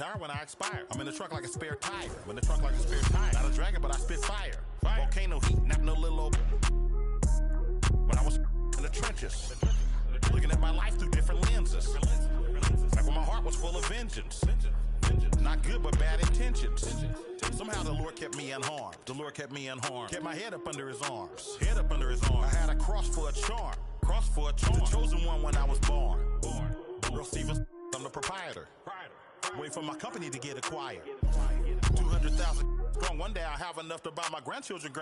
retire when I expire. I'm in the truck like a spare tire. When the truck like a spare tire. Not a dragon, but I spit fire. Volcano heat, not no little old. When I was in the trenches, looking at my life through different lenses. Like when my heart was full of vengeance. Not good, but bad intentions. Somehow the Lord kept me unharmed. The Lord kept me unharmed. Kept my head up under his arms. Head up under his arms. I had a cross for a charm. Cross for a charm. The chosen one when I was born. Earl Stevens, I'm the proprietor. Wait for my company to get acquired. 200,000 strong. One day I'll have enough to buy my grandchildren.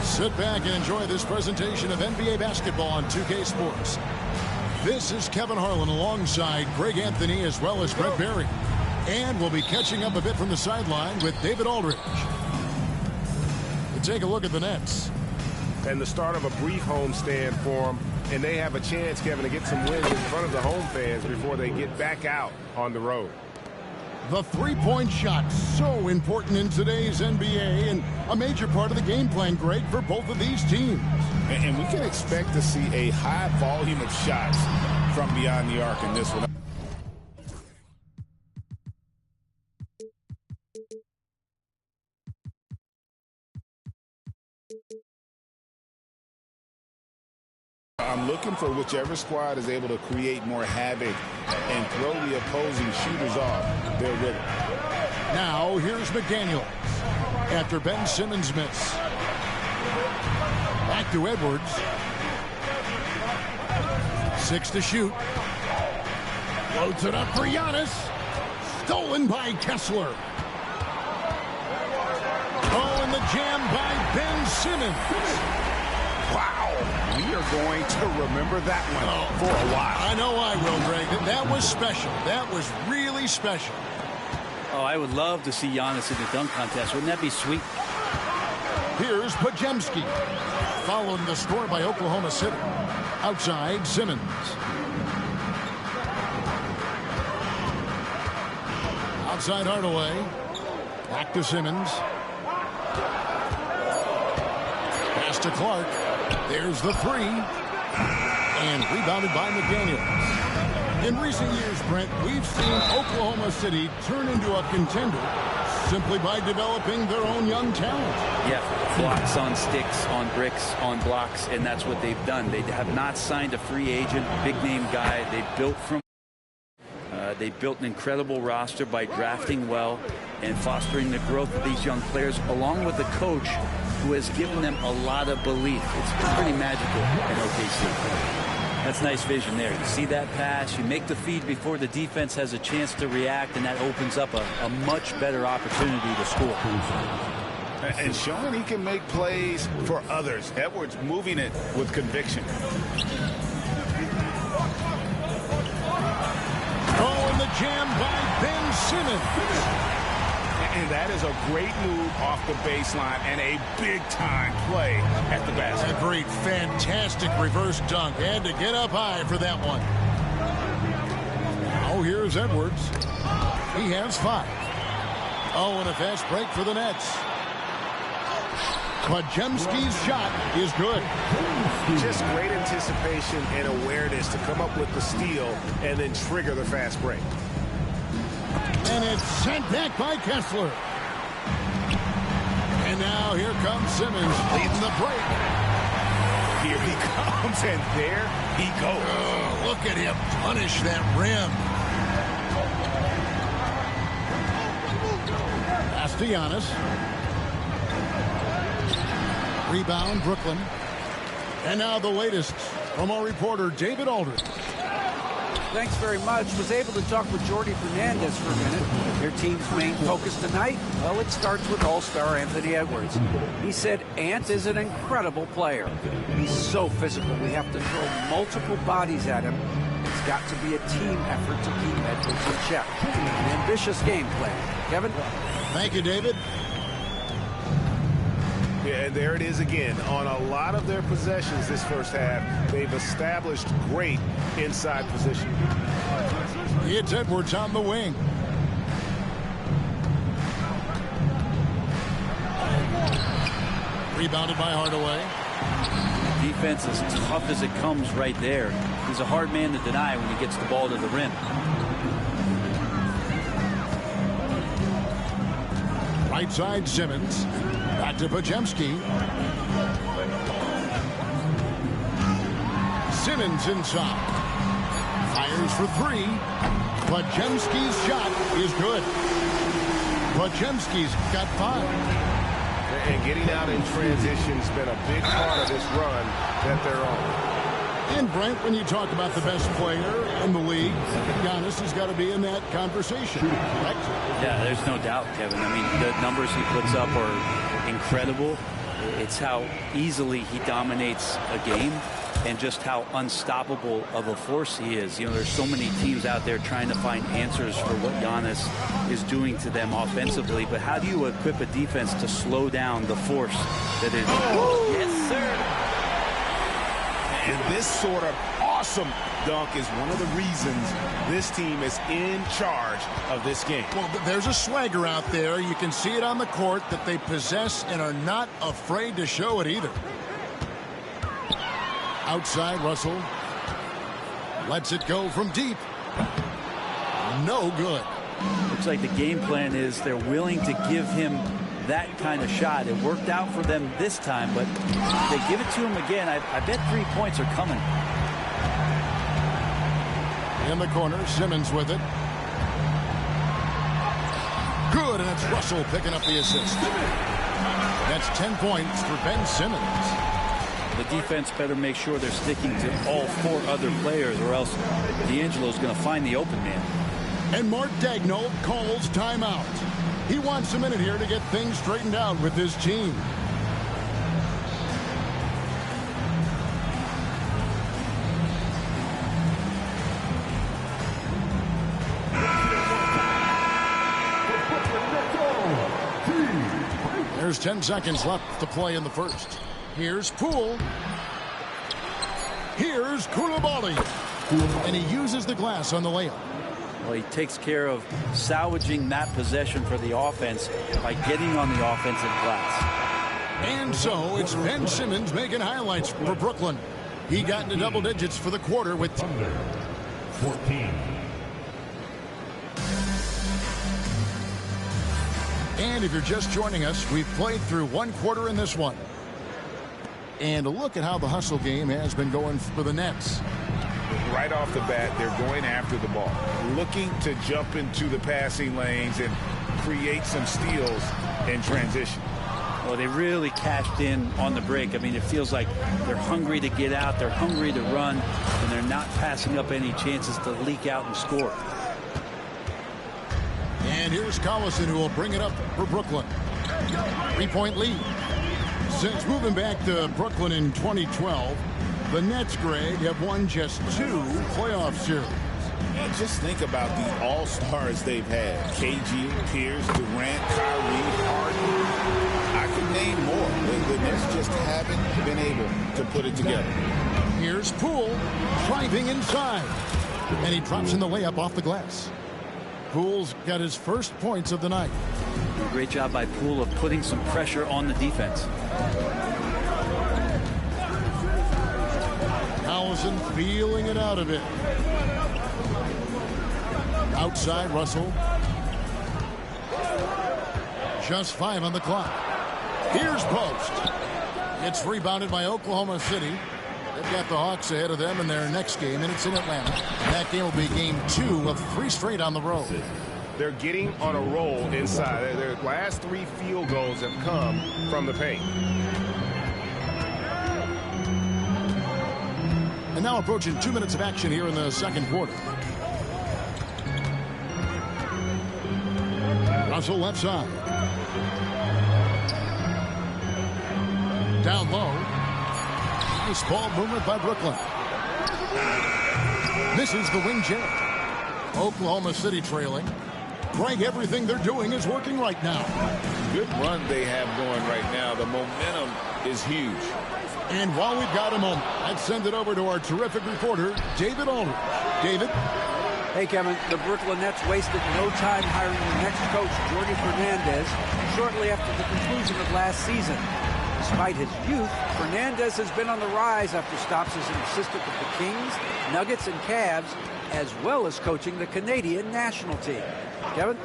Sit back and enjoy this presentation of NBA basketball on 2K Sports. This is Kevin Harlan alongside Greg Anthony as well as Brent Barry. And we'll be catching up a bit from the sideline with David Aldridge. We'll take a look at the Nets. And the start of a brief homestand for them. And they have a chance, Kevin, to get some wins in front of the home fans before they get back out on the road. The three-point shot, so important in today's NBA and a major part of the game plan, Greg, for both of these teams. And we can expect to see a high volume of shots from beyond the arc in this one. I'm looking for whichever squad is able to create more havoc and throw the opposing shooters off their rhythm. Now, here's McDaniels after Ben Simmons miss. Back to Edwards. 6 to shoot. Floats it up for Giannis. Stolen by Kessler. Oh, and the jam by Ben Simmons. Wow, we are going to remember that one for a while. I know I will, Greg. That was special. That was really special. Oh, I would love to see Giannis in the dunk contest. Wouldn't that be sweet? Here's Podziemski. Following the score by Oklahoma City. Outside, Simmons. Outside Hardaway. Back to Simmons. Pass to Clark. There's the three. And rebounded by McDaniels. In recent years, Brent, we've seen Oklahoma City turn into a contender simply by developing their own young talent. Yeah, blocks on sticks, on bricks, on blocks, and that's what they've done. They have not signed a free agent, big-name guy. They built an incredible roster by drafting well and fostering the growth of these young players, along with a coach who has given them a lot of belief. It's pretty magical in OKC. That's nice vision there. You see that pass, you make the feed before the defense has a chance to react, and that opens up a much better opportunity to score. And showing he can make plays for others. Edwards moving it with conviction. Oh, and the jam by Ben Simmons. And that is a great move off the baseline and a big-time play at the basket. A great, fantastic reverse dunk. Had to get up high for that one. Now here's Edwards. He has 5. Oh, and a fast break for the Nets. Podziemski's shot is good. Just great anticipation and awareness to come up with the steal and then trigger the fast break. And it's sent back by Kessler. And now here comes Simmons leading the break. Here he comes, and there he goes. Oh, look at him punish that rim. Pass to Giannis. Rebound, Brooklyn. And now the latest from our reporter, David Aldridge. Thanks very much. Was able to talk with Jordi Fernandez for a minute. Their team's main focus tonight, well, it starts with All-Star Anthony Edwards. He said Ant is an incredible player. He's so physical. We have to throw multiple bodies at him. It's got to be a team effort to keep Edwards in check. An ambitious game plan. Kevin? Thank you, David. Yeah, and there it is again. On a lot of their possessions this first half, they've established great inside position. It's Edwards on the wing. Rebounded by Hardaway. Defense is tough as it comes right there. He's a hard man to deny when he gets the ball to the rim. Right side, Simmons. Back to Podziemski. Simmons inside. Fires for 3. Podziemski's shot is good. Podziemski's got 5. And getting out in transition has been a big part of this run that they're on. And Brent, when you talk about the best player in the league, Giannis has got to be in that conversation, correct? Yeah, there's no doubt, Kevin. I mean, the numbers he puts up are incredible. It's how easily he dominates a game and just how unstoppable of a force he is. You know, there's so many teams out there trying to find answers for what Giannis is doing to them offensively, but how do you equip a defense to slow down the force that is? Yes, sir. And this sort of awesome dunk is one of the reasons this team is in charge of this game. Well, there's a swagger out there. You can see it on the court that they possess and are not afraid to show it either. Outside, Russell lets it go from deep. No good. Looks like the game plan is they're willing to give him that kind of shot. It worked out for them this time, but if they give it to him again, I bet 3 points are coming. In the corner, Simmons with it. Good, and it's Russell picking up the assist. That's 10 points for Ben Simmons. The defense better make sure they're sticking to all 4 other players, or else D'Angelo's going to find the open man. And Mark Daigneault calls timeout. He wants a minute here to get things straightened out with his team. There's 10 seconds left to play in the first. Here's Poole. Here's Coulibaly. And he uses the glass on the layup. Well, he takes care of salvaging that possession for the offense by getting on the offensive glass. And so it's Ben Simmons making highlights for Brooklyn. He got into double digits for the quarter with 14. And if you're just joining us, we've played through one quarter in this one. And a look at how the hustle game has been going for the Nets. Right off the bat, they're going after the ball, looking to jump into the passing lanes and create some steals in transition. Well, they really cashed in on the break. I mean, it feels like they're hungry to get out, they're hungry to run, and they're not passing up any chances to leak out and score. And here's Collison, who will bring it up for Brooklyn. 3-point lead. Since moving back to Brooklyn in 2012, the Nets, Greg, have won just 2 playoff series. And just think about the all-stars they've had. KG, Pierce, Durant, Kyrie, Harden. I can name more. The Nets just haven't been able to put it together. Here's Poole driving inside. And he drops in the layup off the glass. Poole's got his first points of the night. Great job by Poole of putting some pressure on the defense. Collison feeling it out a bit. Outside, Russell. Just 5 on the clock. Here's Post. It's rebounded by Oklahoma City. They've got the Hawks ahead of them in their next game, and it's in Atlanta. That game will be game 2 of 3 straight on the road. They're getting on a roll inside. Their last 3 field goals have come from the paint. And now approaching 2 minutes of action here in the second quarter. Russell left side. Down low. Nice ball movement by Brooklyn. Misses the wing jet. Oklahoma City trailing. Greg, everything they're doing is working right now. Good run they have going right now. The momentum is huge. And while we've got a moment, let's send it over to our terrific reporter, David Aldridge. David? Hey, Kevin, the Brooklyn Nets wasted no time hiring the next coach, Jordi Fernandez, shortly after the conclusion of last season. Despite his youth, Fernandez has been on the rise after stops as an assistant with the Kings, Nuggets, and Cavs, as well as coaching the Canadian national team. Kevin?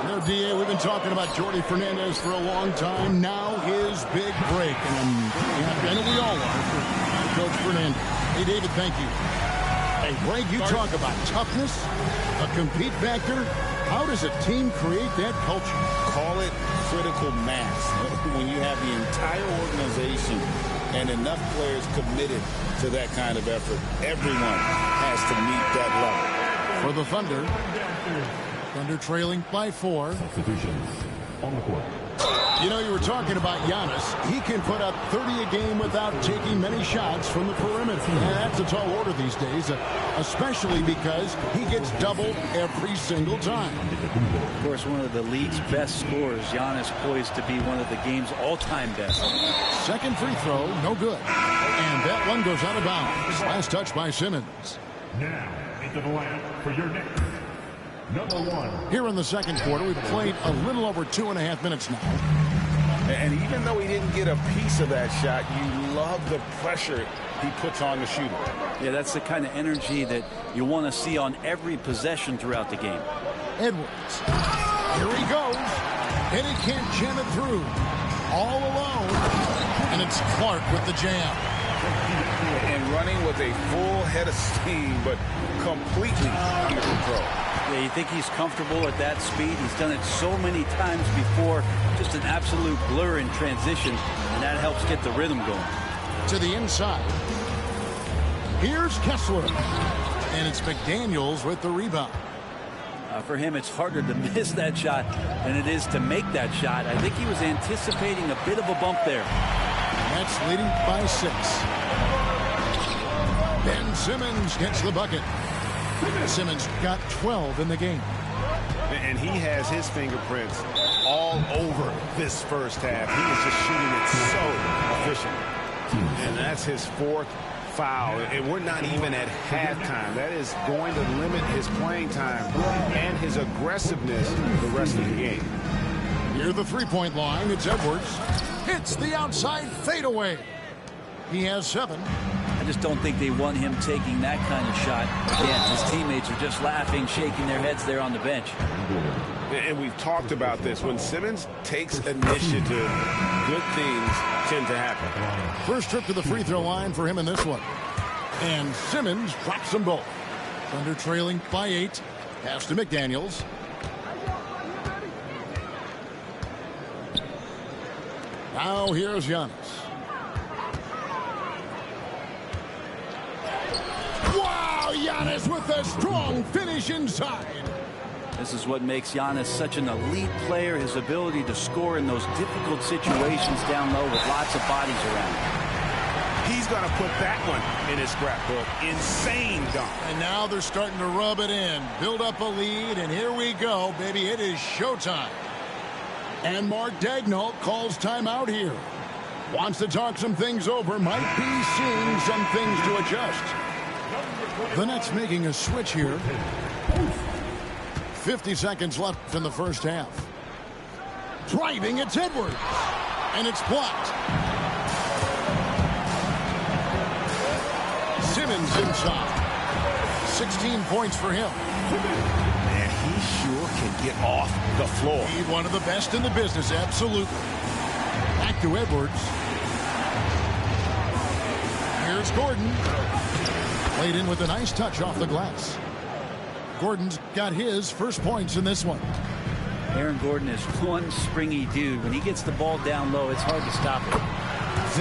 No, D.A., we've been talking about Jordi Fernandez for a long time. Now his big break. And I know we all are for Coach Fernandez. Hey, David, thank you. Hey, Greg, you talk about toughness, a compete factor. How does a team create that culture? Call it critical mass. When you have the entire organization and enough players committed to that kind of effort, everyone has to meet that level. For the Thunder trailing by 4. Substitutions on the court. You know, you were talking about Giannis. He can put up 30 a game without taking many shots from the perimeter. And that's a tall order these days, especially because he gets doubled every single time. Of course, one of the league's best scorers, Giannis, poised to be one of the game's all-time best. Second free throw, no good. And that one goes out of bounds. Last touch by Simmons. Now into the lineup for your next. Number 1. Here in the second quarter, we've played a little over 2.5 minutes now. And even though he didn't get a piece of that shot, you love the pressure he puts on the shooter. Yeah, that's the kind of energy that you want to see on every possession throughout the game. Edwards. Here he goes. And he can't jam it through. All alone. And it's Clark with the jam. And running with a full head of steam, but completely under control. Yeah, you think he's comfortable at that speed? He's done it so many times before. Just an absolute blur in transition, and that helps get the rhythm going. To the inside. Here's Kessler. And it's McDaniels with the rebound. For him, it's harder to miss that shot than it is to make that shot. I think he was anticipating a bit of a bump there. That's leading by 6. Ben Simmons gets the bucket. Simmons got 12 in the game. And he has his fingerprints all over this first half. He is just shooting it so efficient. And that's his 4th foul. And we're not even at halftime. That is going to limit his playing time and his aggressiveness the rest of the game. Near the three-point line, it's Edwards. Hits the outside fadeaway. He has 7. just don't think they want him taking that kind of shot. Again, his teammates are just laughing, shaking their heads there on the bench. And we've talked about this. When Simmons takes initiative, good things tend to happen. First trip to the free throw line for him in this one. And Simmons drops them both. Thunder trailing by 8. Pass to McDaniels. Now here's Giannis. Wow, Giannis with a strong finish inside. This is what makes Giannis such an elite player, his ability to score in those difficult situations down low with lots of bodies around him. He's going to put that one in his scrapbook. Insane dunk. And now they're starting to rub it in. Build up a lead, and here we go, baby. It is showtime. And Mark Daigneault calls timeout here. Wants to talk some things over. Might be seeing some things to adjust. The Nets making a switch here. 50 seconds left in the first half. Driving, it's Edwards. And it's blocked. Simmons inside. 16 points for him. And he sure can get off the floor. He's one of the best in the business, absolutely. Back to Edwards. Here's Gordon. Played in with a nice touch off the glass. Gordon's got his first points in this one. Aaron Gordon is one springy dude. When he gets the ball down low, it's hard to stop him.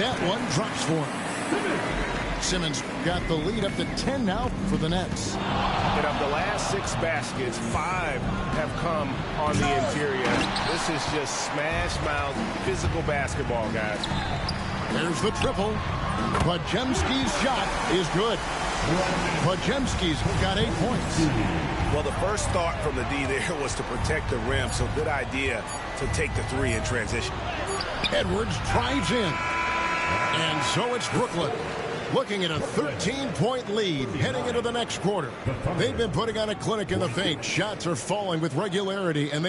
That one drops for him. Simmons got the lead up to 10 now for the Nets. And of the last 6 baskets, 5 have come on the interior. This is just smash-mouth physical basketball, guys. There's the triple. Podziemski's shot is good. Podziemski's got 8 points. Well, the first thought from the D there was to protect the rim, so good idea to take the 3 in transition. Edwards drives in. And so it's Brooklyn looking at a 13-point lead heading into the next quarter. They've been putting on a clinic in the paint. Shots are falling with regularity, and